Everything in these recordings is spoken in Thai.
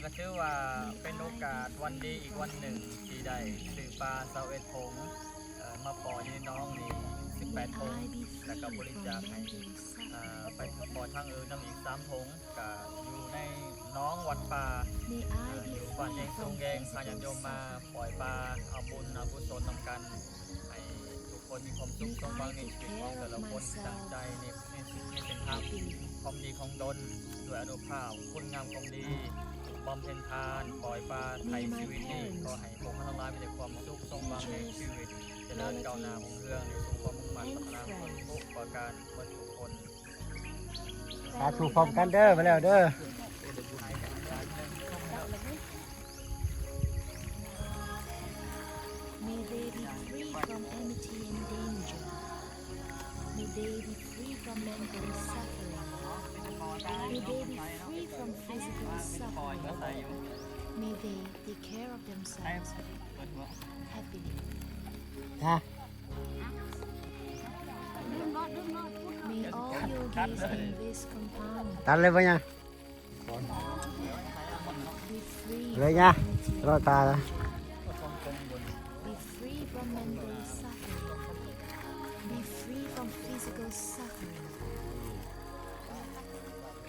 ก็ชื่อว่าเป็นโอกาสวันดีอีกวันหนึ่งที่ได้สื่อปลาเสาเอ็ดผงมาปล่อยในน้องนี่18ผงแล้วก็บริจาคให้ไปปล่อยทางน้ำอีก3ผงก็อยู่ในน้องวัดป่าอยู่บ้านแยงทรงแยงพาญาติโยมมาปล่อยปลาเอาบุญเอากุศลนำกันให้ทุกคนมีความสุขสมหวังในชีวิตของแต่ละคนตั้งใจในสิ่งในเส้นทางความดีของตนด้วยอนุภาพคุณงามความดีบำเพ็ญทานปล่อยปลาไถ่ชีวิตนี่ก็ให้พวกมันทั้งหลายมีแต่ความสุขสมหวังในชีวิตเจริญก้าวหน้าของเรื่องในสมความมุ่งมั่นพัฒนาคนทุกประการคนทุกคน สาธุพร้อมกันเด้อมาแล้วเด้อ May they be free from enmity and danger. May they be free from mental suffering. May they be free from physical suffering. May they take care of themselves happily. ฮะ May all yogis in this compound ตัดเลยปะเนี่ย be free เลย from เนี่ย enmity รอดตาแล้ว Be free from mental suffering. Be free from physical suffering.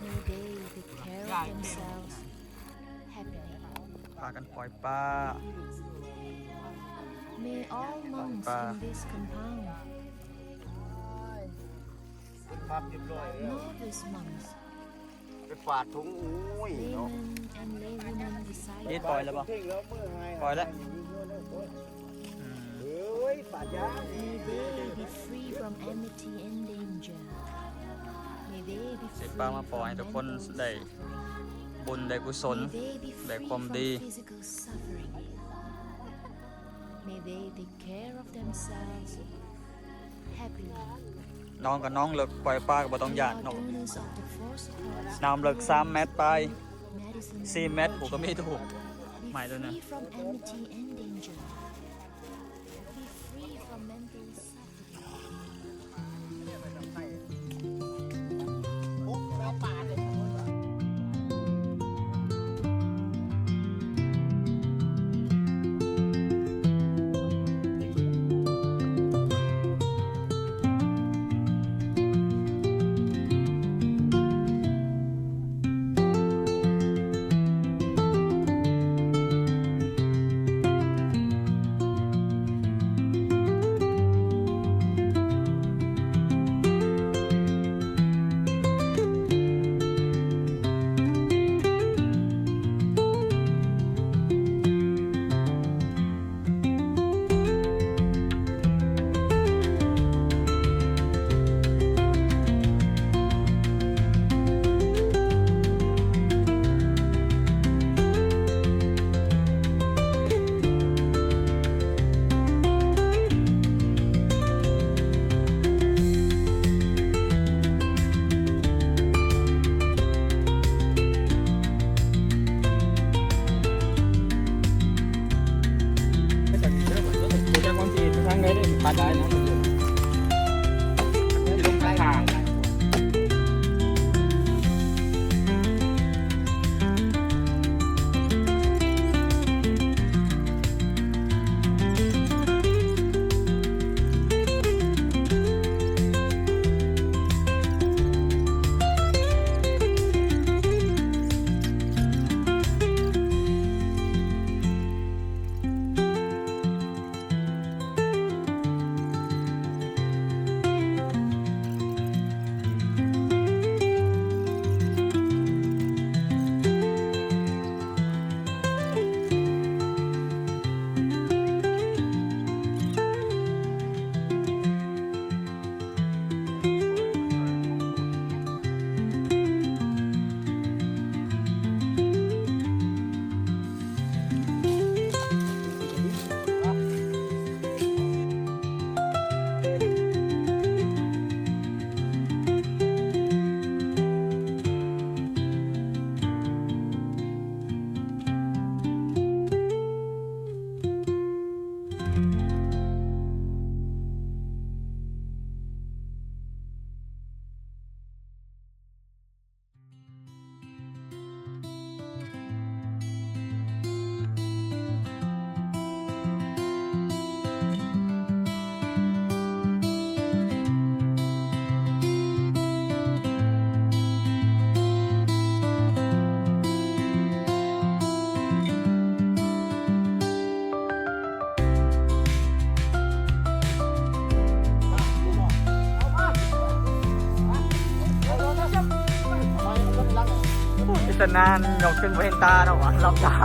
May they take care of themselves happily. พากันปล่อยปลา May all monks in this compound, ภาพเรียบร้อย novice monks, ไปฝาดถุงอุ้ย laymen and laywomen นี่ disciples, ปล่อยแล้วป่ะ ปล่อยแล้ว เฮ้ยฝาดยา may they be free from enmity and danger. May they be เสร็ free จปลามาปล่อยให้ from ทุกคน mental ได้บุญได้กุศล May they be ได้ free ความ from ดี physical suffering. May they take care of themselves happily. น้องกับน้องเลิกปล่อยปลาก็บ่ต้องหยาด Lord น้อง donors of the four supports, น้ำเลิก3 เมตรไป medicine 4 เมตรผมก็ไม่ถูก be ใหม่ด้วยนะ free from enmity and danger. Be free from mental suffering. เ แต่นานยกขึ้นบ่เห็นตาเนาะวะหลับตา